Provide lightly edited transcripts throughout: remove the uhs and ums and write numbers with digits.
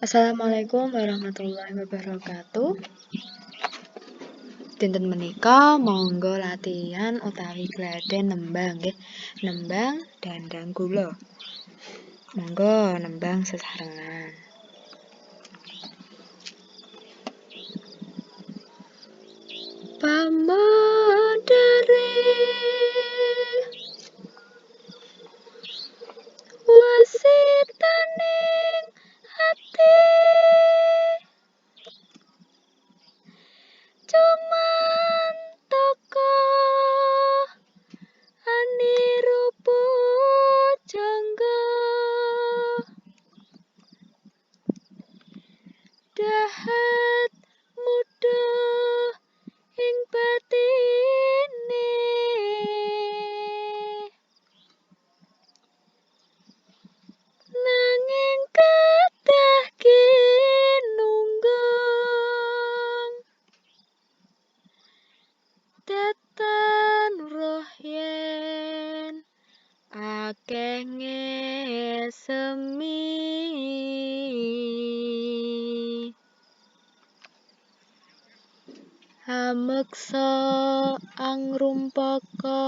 Assalamualaikum warahmatullahi wabarakatuh. Dinten menika monggo latihan utawi gladhen nembang nggih. Nembang dandang kula. Monggo nembang sesarengan. Pamodare wasitaning ati cuman toko anirupu jangga dahat muda ing batine nanging kathah kinunggung datan roh yen akeh ngesemi ameksa angrumpaka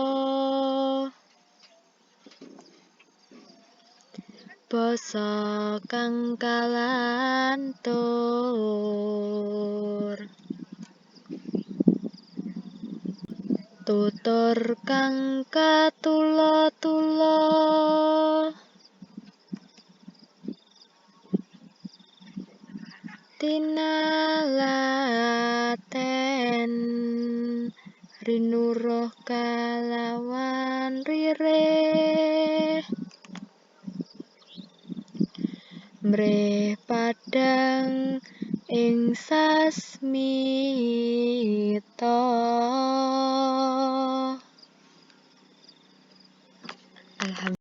basa kang kalantur tutur kang katula-tula tinalaten rinuruh kalawan ririh mrih padhang ing sasmita. Alhamdulillah.